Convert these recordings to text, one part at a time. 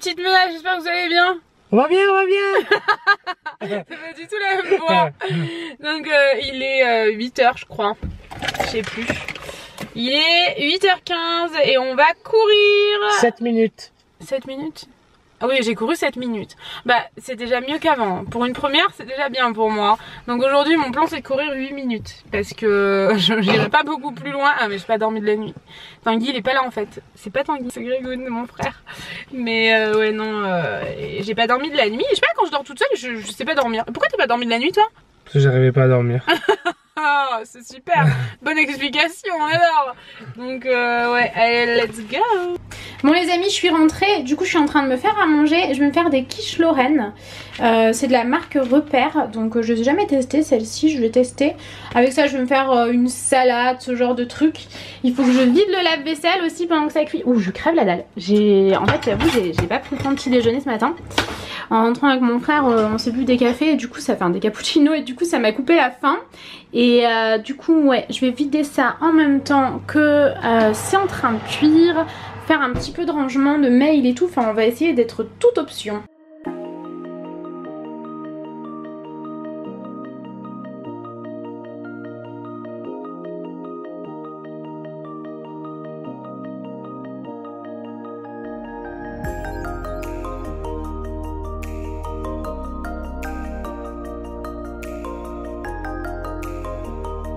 petites menaces, j'espère que vous allez bien. On va bien, on va bien. C'est pas du tout la même voix. Donc il est 8h je crois, je sais plus. Il est 8h15 et on va courir 7 minutes. 7 minutes? Ah oui, j'ai couru 7 minutes. Bah c'est déjà mieux qu'avant. Pour une première c'est déjà bien pour moi. Donc aujourd'hui mon plan c'est de courir 8 minutes. Parce que je n'irai pas beaucoup plus loin. Ah mais j'ai pas dormi de la nuit. Tanguy il est pas là en fait. C'est pas Tanguy, c'est Grégoun, mon frère. Mais ouais non, j'ai pas dormi de la nuit. Je sais pas, quand je dors toute seule je sais pas dormir. Pourquoi t'as pas dormi de la nuit toi? Parce que j'arrivais pas à dormir. Oh, c'est super, bonne explication alors. Donc ouais, allez, let's go. Bon les amis, je suis rentrée, du coup je suis en train de me faire à manger. Je vais me faire des quiches Lorraine. C'est de la marque Repère, donc je n'ai jamais testé celle-ci, je vais tester. Avec ça je vais me faire une salade, ce genre de truc. Il faut que je vide le lave-vaisselle aussi pendant que ça cuit. Ouh, je crève la dalle. En fait j'avoue, j'ai pas pris le temps de petit déjeuner ce matin. En rentrant avec mon frère, on s'est bu des cafés et du coup ça fait des cappuccinos et du coup ça m'a coupé la faim. Et du coup ouais, je vais vider ça en même temps que c'est en train de cuire, faire un petit peu de rangement de mail et tout. Enfin on va essayer d'être toute option.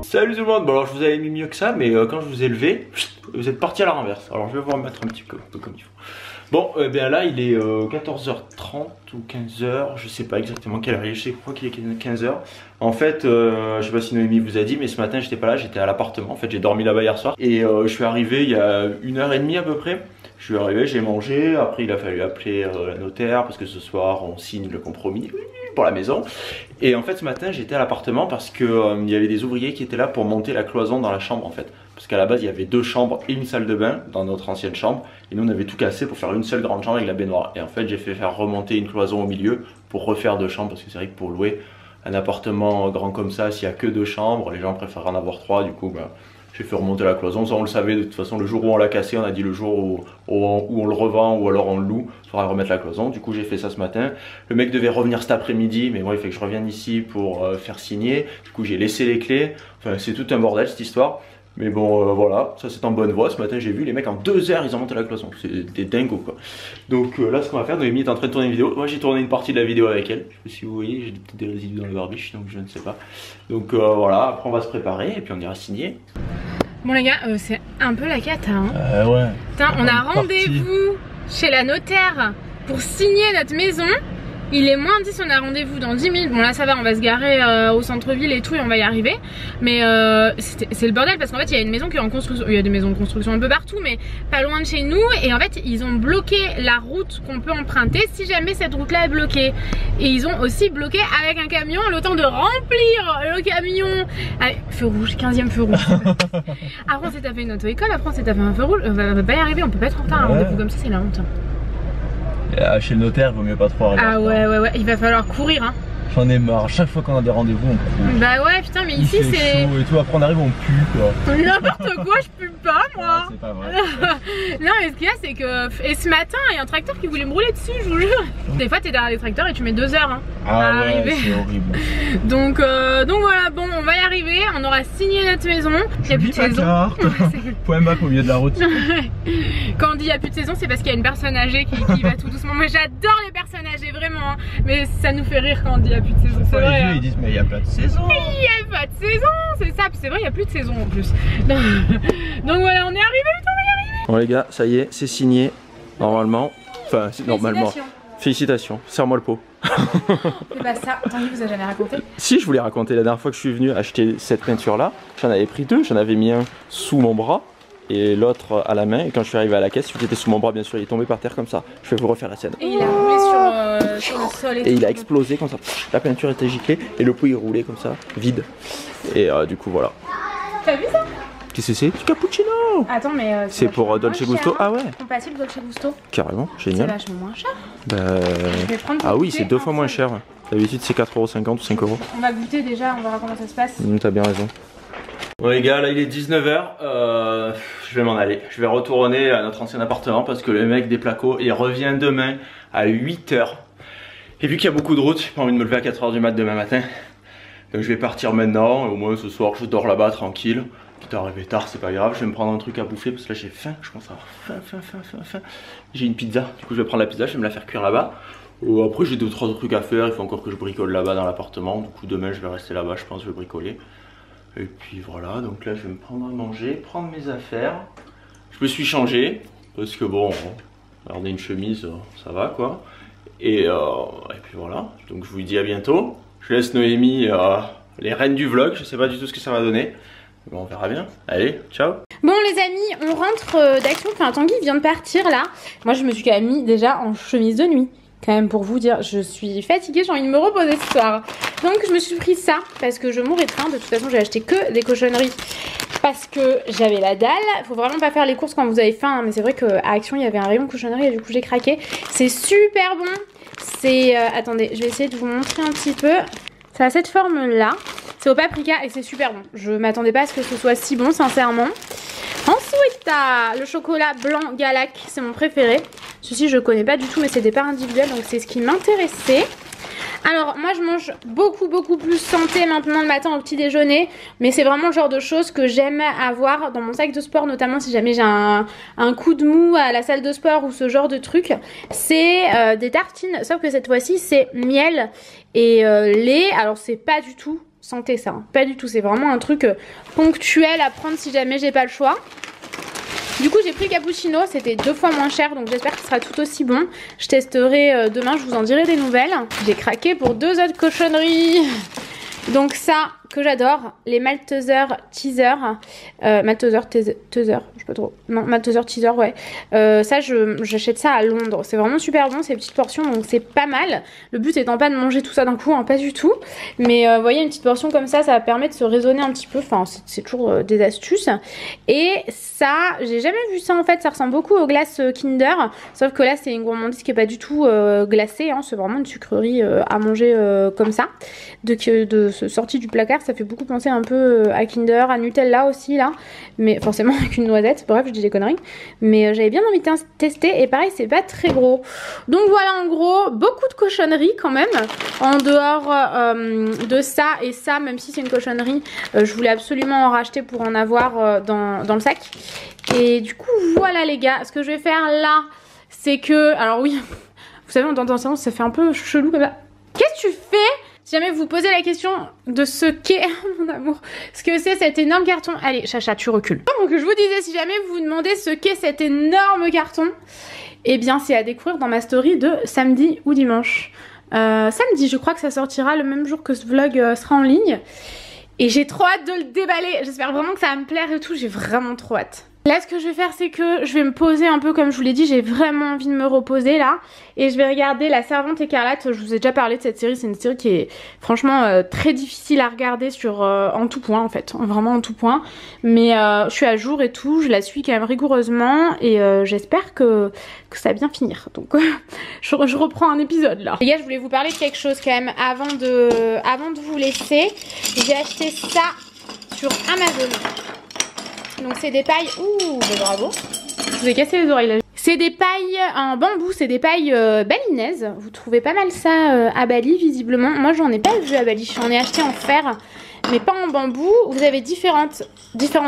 Salut tout le monde, bon alors je vous avais mis mieux que ça, mais quand je vous ai levé, vous êtes parti à la renverse. Alors je vais vous remettre un petit peu comme il faut. Bon, bien là il est 14h30 ou 15h, je sais pas exactement quelle heure il est, je crois qu'il est 15h. En fait, je sais pas si Noémie vous a dit, mais ce matin j'étais pas là, j'étais à l'appartement. En fait j'ai dormi là-bas hier soir et je suis arrivé il y a 1h30 à peu près. Je suis arrivé, j'ai mangé, après il a fallu appeler la notaire parce que ce soir on signe le compromis pour la maison. Et en fait ce matin j'étais à l'appartement parce que il y avait des ouvriers qui étaient là pour monter la cloison dans la chambre en fait. Parce qu'à la base il y avait 2 chambres et une salle de bain dans notre ancienne chambre. Et nous on avait tout cassé pour faire une seule grande chambre avec la baignoire. Et en fait j'ai fait faire remonter une cloison au milieu pour refaire 2 chambres. Parce que c'est vrai que pour louer un appartement grand comme ça, s'il n'y a que 2 chambres, les gens préfèrent en avoir 3. Du coup bah, j'ai fait remonter la cloison, ça on le savait de toute façon. Le jour où on l'a cassé, on a dit le jour où on le revend ou alors on le loue, il faudra remettre la cloison. Du coup j'ai fait ça ce matin. Le mec devait revenir cet après-midi, mais moi il fait que je revienne ici pour faire signer. Du coup j'ai laissé les clés, enfin c'est tout un bordel cette histoire. Mais bon voilà, ça c'est en bonne voie. Ce matin j'ai vu les mecs en 2 heures ils ont monté la cloison, c'est des dingos quoi. Donc là ce qu'on va faire, Noémie est en train de tourner une vidéo. Moi j'ai tourné une partie de la vidéo avec elle. Je sais pas si vous voyez, j'ai peut-être des résidus dans le barbiche, donc je ne sais pas. Donc voilà, après on va se préparer et puis on ira signer. Bon les gars, c'est un peu la cata hein. Ouais. Putain, on a rendez-vous chez la notaire pour signer notre maison. Il est moins 10, on a rendez-vous dans 10 minutes. Bon là ça va, on va se garer au centre-ville et tout et on va y arriver. Mais c'est le bordel parce qu'en fait il y a une maison qui est en construction. Il y a des maisons de construction un peu partout mais pas loin de chez nous. Et en fait ils ont bloqué la route qu'on peut emprunter si jamais cette route là est bloquée. Et ils ont aussi bloqué avec un camion le temps de remplir le camion. Allez, feu rouge, 15e feu rouge. Après on s'est tapé une auto-école, après on s'est tapé un feu rouge. On va pas y arriver, on peut pas être en retard à un rendez-vous comme ça, c'est la honte. Chez le notaire, il vaut mieux pas trop arriver. Ah ouais, il va falloir courir hein. J'en ai marre, chaque fois qu'on a des rendez-vous on court. Bah ouais putain mais ici c'est chaud et tout, après on arrive on pue quoi. N'importe quoi, je pue pas moi. C'est pas vrai. Non mais ce qu'il y a c'est que... Et ce matin il y a un tracteur qui voulait me rouler dessus, je vous jure. Des fois t'es derrière les tracteurs et tu mets 2 heures hein, à arriver. C'est horrible. Donc voilà, bon on va y arriver, on aura signé notre maison. Il y a plus de saison. Point bac au milieu de la route. Quand on dit il y a plus de saison c'est parce qu'il y a une personne âgée qui va tout doucement. Moi j'adore les personnes âgées vraiment hein. Mais ça nous fait rire quand on dit il y a plus de saison, c'est vrai hein. Ils disent mais il y a pas de saison. Il y a pas de saison, c'est ça, c'est vrai il y a plus de saison en plus. Donc voilà, on est arrivé, putain on est arrivé. Bon les gars, ça y est, c'est signé normalement. Enfin normalement. Félicitations, serre-moi le pot. Et bah ça, Tanguy vous a jamais raconté? Si, je voulais raconter la dernière fois que je suis venu acheter cette peinture là, j'en avais pris 2, j'en avais mis un sous mon bras et l'autre à la main, et quand je suis arrivé à la caisse, celui qui était sous mon bras bien sûr il est tombé par terre comme ça. Je vais vous refaire la scène. Et il a roulé sur le sol et il a explosé comme ça, la peinture était giclée et le pot il roulait comme ça, vide. Et du coup voilà. T'as vu ça? Qu'est-ce que c'est? Du cappuccino. Attends mais c'est pour Dolce Gusto, hein. Ah ouais. Compatible Dolce Gusto. Carrément, génial. C'est vachement moins cher. Ah oui, c'est 2 fois moins cher. D'habitude c'est 4,50€ ou 5€. On va goûter déjà, on verra comment ça se passe. T'as bien raison. Bon les gars, là il est 19h. je vais m'en aller. Je vais retourner à notre ancien appartement parce que le mec des placos, il revient demain à 8 h. Et vu qu'il y a beaucoup de routes, j'ai pas envie de me lever à 4 h du mat demain matin. Donc je vais partir maintenant et au moins ce soir je dors là-bas tranquille. Quitte à arriver tard, c'est pas grave. Je vais me prendre un truc à bouffer parce que là j'ai faim. Je commence à avoir faim. J'ai une pizza, du coup je vais prendre la pizza, je vais me la faire cuire là-bas. Après j'ai 2-3 autres trucs à faire, il faut encore que je bricole là-bas dans l'appartement. Du coup demain je vais rester là-bas, je pense que je vais bricoler. Et puis voilà, donc là je vais me prendre à manger, prendre mes affaires. Je me suis changé, parce que bon, garder une chemise, ça va quoi. Et puis voilà, donc je vous dis à bientôt. Je laisse Noémie les rênes du vlog, je sais pas du tout ce que ça va donner. Bon, on verra bien. Allez, ciao. Bon les amis, on rentre d'Action. Enfin, Tanguy vient de partir là. Moi je me suis quand même mis déjà en chemise de nuit. Quand même pour vous dire, je suis fatiguée, j'ai envie de me reposer ce soir. Donc je me suis pris ça parce que je mourrais de faim. De toute façon j'ai acheté que des cochonneries parce que j'avais la dalle. Faut vraiment pas faire les courses quand vous avez faim, hein, mais c'est vrai qu'à Action il y avait un rayon cochonnerie et du coup j'ai craqué. C'est super bon. C'est... attendez, je vais essayer de vous montrer un petit peu. Ça a cette forme là. C'est au paprika et c'est super bon. Je m'attendais pas à ce que ce soit si bon sincèrement. Ensuite, le chocolat blanc Galac, c'est mon préféré. Ceci, je connais pas du tout, mais c'est des parts individuelles, donc c'est ce qui m'intéressait. Alors, moi, je mange beaucoup plus santé maintenant le matin au petit déjeuner. Mais c'est vraiment le genre de choses que j'aime avoir dans mon sac de sport, notamment si jamais j'ai un coup de mou à la salle de sport ou ce genre de truc. C'est des tartines, sauf que cette fois-ci, c'est miel et lait. Alors, c'est pas du tout santé ça, hein. Pas du tout, c'est vraiment un truc ponctuel à prendre si jamais j'ai pas le choix. Du coup j'ai pris cappuccino, c'était 2 fois moins cher, donc j'espère que ce sera tout aussi bon. Je testerai demain, je vous en dirai des nouvelles. J'ai craqué pour 2 autres cochonneries. Donc ça que j'adore, les Malteser teaser, Malteser teaser, je sais pas trop, non Malteser teaser ouais, ça j'achète ça à Londres, c'est vraiment super bon ces petites portions donc c'est pas mal. Le but étant pas de manger tout ça d'un coup, hein, pas du tout, mais vous voyez une petite portion comme ça, ça permet de se raisonner un petit peu, enfin c'est toujours des astuces. Et ça, j'ai jamais vu ça en fait, ça ressemble beaucoup aux glaces Kinder, sauf que là c'est une gourmandise qui est pas du tout glacée, hein, c'est vraiment une sucrerie à manger comme ça, sortie du placard. Ça fait beaucoup penser un peu à Kinder, à Nutella aussi là, mais forcément avec une noisette, bref je dis des conneries, mais j'avais bien envie de tester et pareil c'est pas très gros. Donc voilà en gros, beaucoup de cochonneries quand même, en dehors de ça et ça, même si c'est une cochonnerie, je voulais absolument en racheter pour en avoir dans le sac. Et du coup voilà les gars, ce que je vais faire là, c'est que, alors oui, vous savez en entendant ça fait un peu chelou comme ça. Qu'est-ce que tu fais ? Si jamais vous posez la question de ce qu'est, mon amour, ce que c'est cet énorme carton. Allez, Chacha, tu recules. Donc je vous disais, si jamais vous vous demandez ce qu'est cet énorme carton, eh bien c'est à découvrir dans ma story de samedi ou dimanche. Samedi, je crois que ça sortira le même jour que ce vlog sera en ligne. Et j'ai trop hâte de le déballer. J'espère vraiment que ça va me plaire et tout, j'ai vraiment trop hâte. Là ce que je vais faire c'est que je vais me poser un peu comme je vous l'ai dit, j'ai vraiment envie de me reposer là. Et je vais regarder La Servante écarlate, je vous ai déjà parlé de cette série, c'est une série qui est franchement très difficile à regarder en tout point en fait, vraiment en tout point. Mais je suis à jour et tout, je la suis quand même rigoureusement et j'espère que ça va bien finir. Donc je reprends un épisode là. Les gars je voulais vous parler de quelque chose quand même avant de vous laisser. J'ai acheté ça sur Amazon. Donc c'est des pailles, ouh bah bravo, je vous ai cassé les oreilles là. C'est des pailles en bambou, c'est des pailles balinaises. Vous trouvez pas mal ça à Bali visiblement. Moi j'en ai pas vu à Bali, j'en ai acheté en fer mais pas en bambou. Vous avez différents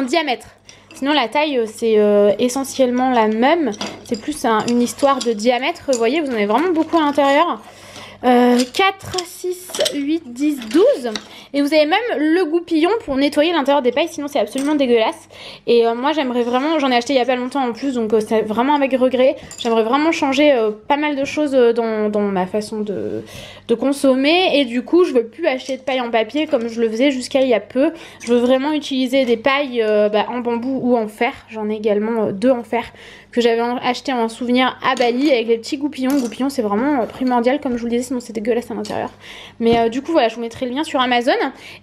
diamètres. Sinon la taille c'est essentiellement la même. C'est plus une histoire de diamètre. Vous voyez, vous en avez vraiment beaucoup à l'intérieur. 4, 6, 8, 10, 12. Et vous avez même le goupillon pour nettoyer l'intérieur des pailles, sinon c'est absolument dégueulasse. Et moi j'aimerais vraiment, j'en ai acheté il y a pas longtemps en plus, donc c'est vraiment avec regret. J'aimerais vraiment changer pas mal de choses dans ma façon de consommer. Et du coup je veux plus acheter de paille en papier comme je le faisais jusqu'à il y a peu. Je veux vraiment utiliser des pailles en bambou ou en fer. J'en ai également 2 en fer que j'avais acheté en souvenir à Bali avec les petits goupillons. Goupillons c'est vraiment primordial comme je vous le disais, sinon c'est dégueulasse à l'intérieur. Mais du coup voilà, je vous mettrai le lien sur Amazon.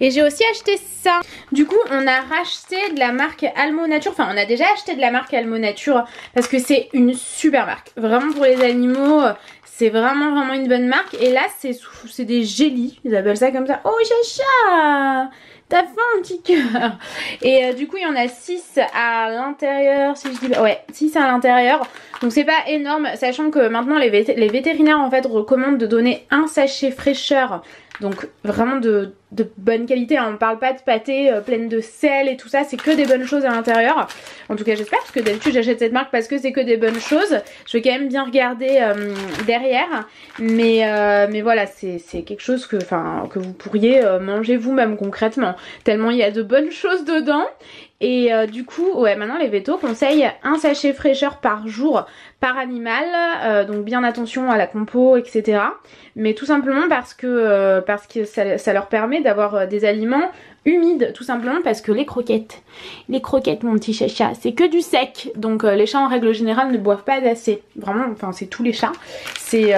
Et j'ai aussi acheté ça. Du coup on a racheté de la marque Almo Nature. Enfin on a déjà acheté de la marque Almo Nature parce que c'est une super marque. Vraiment pour les animaux c'est vraiment une bonne marque. Et là c'est des gélis, ils appellent ça comme ça. Oh Chacha, T'as faim, petit cœur. Et du coup, il y en a 6 à l'intérieur, si je dis... Ouais, 6 à l'intérieur. Donc c'est pas énorme, sachant que maintenant les vétérinaires en fait recommandent de donner un sachet fraîcheur. Donc vraiment de bonne qualité, hein. On parle pas de pâté pleine de sel et tout ça, c'est que des bonnes choses à l'intérieur. En tout cas j'espère, parce que d'habitude j'achète cette marque parce que c'est que des bonnes choses. Je vais quand même bien regarder derrière. Mais voilà, c'est quelque chose que vous pourriez manger vous-même concrètement. Tellement il y a de bonnes choses dedans. Et du coup, ouais, maintenant les vétos conseillent un sachet fraîcheur par jour par animal, donc bien attention à la compo, etc. Mais tout simplement parce que ça leur permet d'avoir des aliments humides, tout simplement parce que les croquettes mon petit chacha, c'est que du sec. Donc les chats en règle générale ne boivent pas assez. Vraiment, enfin c'est tous les chats. C'est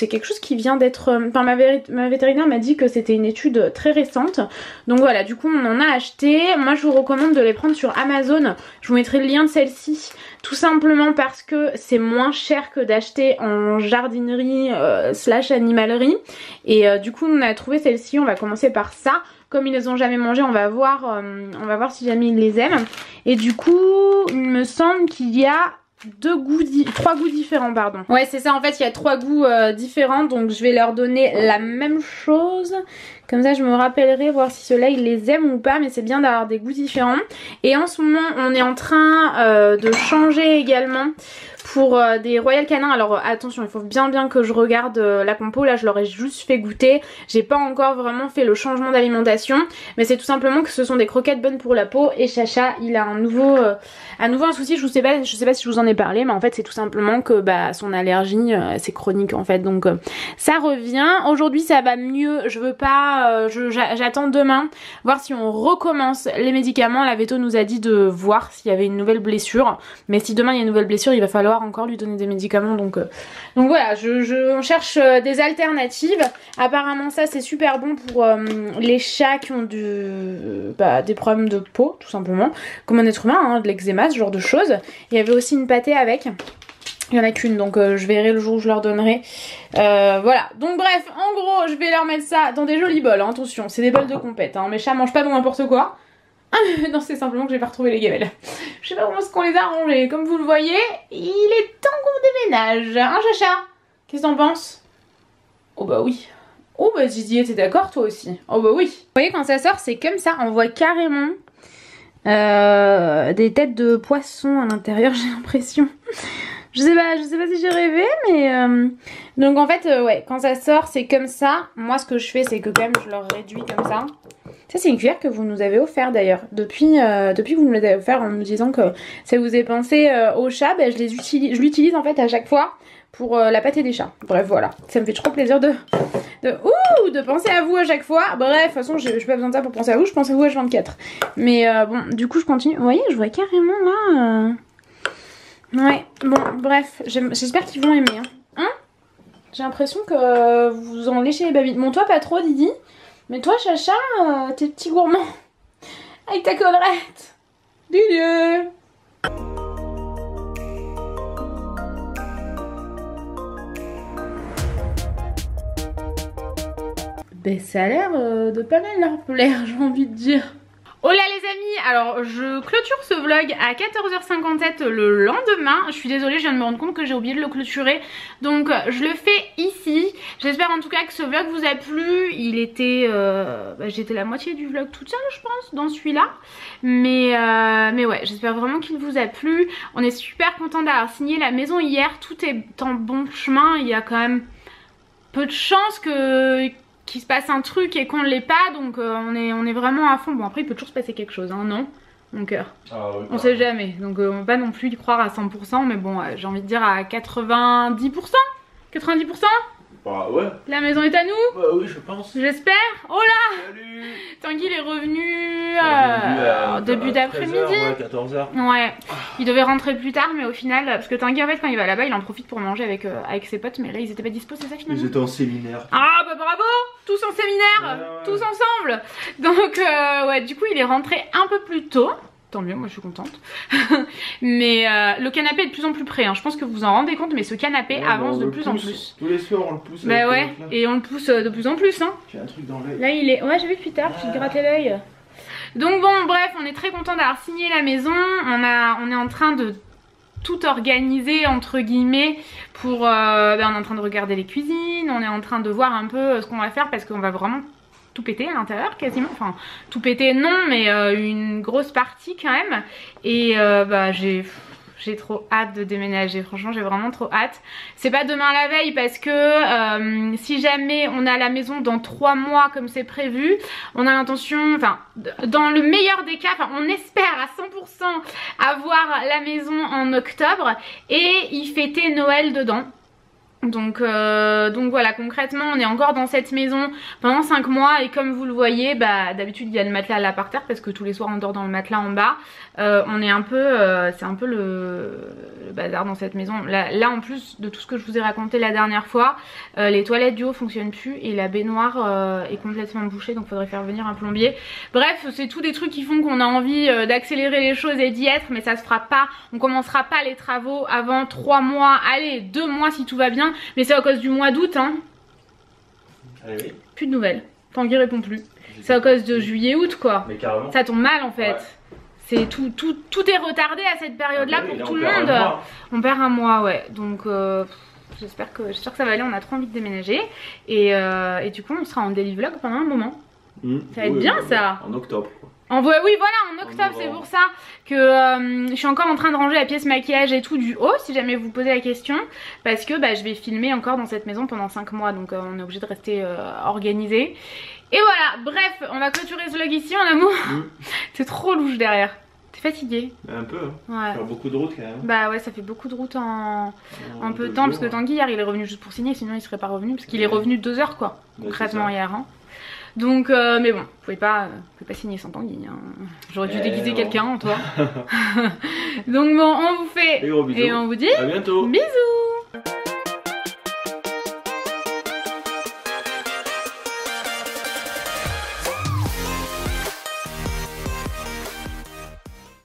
quelque chose qui vient d'être... Enfin ma vétérinaire m'a dit que c'était une étude très récente. Donc voilà, du coup on en a acheté. Moi je vous recommande de les prendre sur Amazon. Je vous mettrai le lien de celle-ci. Tout simplement parce que c'est moins cher que d'acheter en jardinerie / animalerie. Et du coup on a trouvé celle-ci, on va commencer par ça. Comme ils les ont jamais mangé, on va voir si jamais ils les aiment. Et du coup, il me semble qu'il y a 3 goûts différents, pardon. Ouais, c'est ça, en fait, il y a 3 goûts différents, donc je vais leur donner la même chose. Comme ça, je me rappellerai, voir si ceux-là, ils les aiment ou pas, mais c'est bien d'avoir des goûts différents. Et en ce moment, on est en train de changer également pour des Royal Canin. Alors attention, il faut bien que je regarde la compo. Là je leur ai juste fait goûter, j'ai pas encore vraiment fait le changement d'alimentation, mais c'est tout simplement que ce sont des croquettes bonnes pour la peau. Et Chacha, il a un nouveau souci. Je sais pas si je vous en ai parlé, mais en fait c'est tout simplement que son allergie c'est chronique en fait, donc ça revient. Aujourd'hui ça va mieux, je veux pas, j'attends demain voir si on recommence les médicaments. La véto nous a dit de voir s'il y avait une nouvelle blessure, mais si demain il y a une nouvelle blessure, il va falloir encore lui donner des médicaments, donc voilà, on cherche des alternatives. Apparemment ça c'est super bon pour les chats qui ont des problèmes de peau, tout simplement, comme un être humain, hein, de l'eczéma, ce genre de choses. Il y avait aussi une pâtée avec, il y en a qu'une, donc je verrai le jour où je leur donnerai. Voilà, donc bref, en gros je vais leur mettre ça dans des jolis bols, hein. Attention, c'est des bols de compète, hein. Mes chats mangent pas n'importe quoi. Non, c'est simplement que j'ai pas retrouvé les gamelles. Je sais pas comment est-ce qu'on les a rangées. Comme vous le voyez, il est temps qu'on déménage. Hein, Chacha? Qu'est-ce que t'en penses? Oh bah oui. Oh bah Didier, t'es d'accord toi aussi? Oh bah oui. Vous voyez, quand ça sort, c'est comme ça. On voit carrément des têtes de poissons à l'intérieur, j'ai l'impression. Je sais pas si j'ai rêvé, mais... Donc en fait, ouais, quand ça sort, c'est comme ça. Moi, ce que je fais, c'est que quand même, je leur réduis comme ça. Ça, c'est une cuillère que vous nous avez offert d'ailleurs. Depuis que vous nous l'avez offert en nous disant que ça vous est pensé au chat, je l'utilise en fait à chaque fois pour la pâtée des chats. Bref, voilà. Ça me fait trop plaisir de penser à vous à chaque fois. Bref, de toute façon, j'ai pas besoin de ça pour penser à vous. Je pense à vous H24. Mais bon, du coup, je continue. Vous voyez, je vois carrément là... Ouais, bon, bref. J'espère qu'ils vont aimer. Hein, j'ai l'impression que vous en léchez les babines. Bon, toi, pas trop, Didi. Mais toi, Chacha, t'es petit gourmand. Avec ta collerette. Didier. Ben, ça a l'air de pas mal leur plaire, j'ai envie de dire. Oh là les amis, alors je clôture ce vlog à 14h57 le lendemain. Je suis désolée, je viens de me rendre compte que j'ai oublié de le clôturer. Donc je le fais ici. J'espère en tout cas que ce vlog vous a plu. Il était... j'étais la moitié du vlog toute seule je pense dans celui-là. Mais ouais, j'espère vraiment qu'il vous a plu. On est super content d'avoir signé la maison hier. Tout est en bon chemin. Il y a quand même peu de chances qu'il se passe un truc et qu'on ne l'ait pas, donc on est vraiment à fond. Bon, après il peut toujours se passer quelque chose, hein, non mon cœur? Oui, on sait jamais, donc on va pas non plus y croire à 100%, mais bon, j'ai envie de dire à 90%. 90%. Bah ouais. La maison est à nous? Bah oui, je pense. J'espère. Oh là! Salut! Tanguy il est revenu début d'après-midi. Ouais, 14h. Ouais. Il devait rentrer plus tard, mais au final, parce que Tanguy en fait quand il va là-bas, il en profite pour manger avec ses potes, mais là ils étaient pas dispo, c'est ça finalement? Ils étaient en séminaire. Ah bah bravo! Tous en séminaire, tous ensemble. Donc ouais, du coup il est rentré un peu plus tôt. Tant mieux, moi je suis contente. Mais le canapé est de plus en plus près, hein. Je pense que vous vous en rendez compte, mais ce canapé avance de plus en plus. Tous les soirs on le pousse. Bah ouais, et on le pousse de plus en plus, hein. J'ai un truc dans l'œil. Là il est... Ouais, j'ai vu depuis tard, je te grattais l'œil. Donc bon, bref, on est très content d'avoir signé la maison. On est en train de tout organiser entre guillemets pour... on est en train de regarder les cuisines, on est en train de voir un peu ce qu'on va faire parce qu'on va vraiment tout péter à l'intérieur quasiment, enfin tout péter non mais une grosse partie quand même. Et bah j'ai trop hâte de déménager, franchement j'ai vraiment trop hâte. C'est pas demain la veille parce que si jamais on a la maison dans 3 mois comme c'est prévu, on a l'intention, enfin dans le meilleur des cas, enfin on espère à 100% avoir la maison en octobre et y fêter Noël dedans. Donc voilà, concrètement on est encore dans cette maison pendant 5 mois et comme vous le voyez, bah d'habitude il y a le matelas là par terre parce que tous les soirs on dort dans le matelas en bas. On est un peu, c'est un peu le bazar dans cette maison. Là en plus de tout ce que je vous ai raconté la dernière fois, les toilettes du haut fonctionnent plus et la baignoire est complètement bouchée, donc faudrait faire venir un plombier. Bref, c'est tout des trucs qui font qu'on a envie d'accélérer les choses et d'y être, mais ça se fera pas, on commencera pas les travaux avant 3 mois, allez 2 mois si tout va bien. Mais c'est à cause du mois d'août, hein. Allez, oui. Plus de nouvelles. Tanguy répond plus. C'est à cause de juillet-août, quoi. Mais carrément. Ça tombe mal, en fait. Ouais. C'est tout est retardé à cette période-là Ah bah oui, pour là, tout on le perd monde. un mois. On perd un mois, ouais. Donc j'espère que ça va aller. On a trop envie de déménager. Et du coup, on sera en daily vlog pendant un moment. Ça va être bien, ça. En octobre, quoi. Oui, voilà, en octobre, c'est pour ça que je suis encore en train de ranger la pièce maquillage et tout du haut, si jamais vous posez la question, parce que bah, je vais filmer encore dans cette maison pendant 5 mois, donc on est obligé de rester organisé. Et voilà, bref, on va clôturer ce vlog ici, mon amour. C'est trop louche derrière. T'es fatiguée? Un peu, hein. Ouais. Faire beaucoup de route quand même. Bah ouais, ça fait beaucoup de route en peu de temps, parce que Tanguy hier il est revenu juste pour signer, sinon il serait pas revenu, parce qu'il est revenu 2 heures quoi, concrètement hier. Hein. Donc, mais bon, vous pouvez pas signer sans Tanguy. Hein. J'aurais dû déguiser quelqu'un en toi. Donc bon, on vous fait et on vous dit à bientôt. Bisous.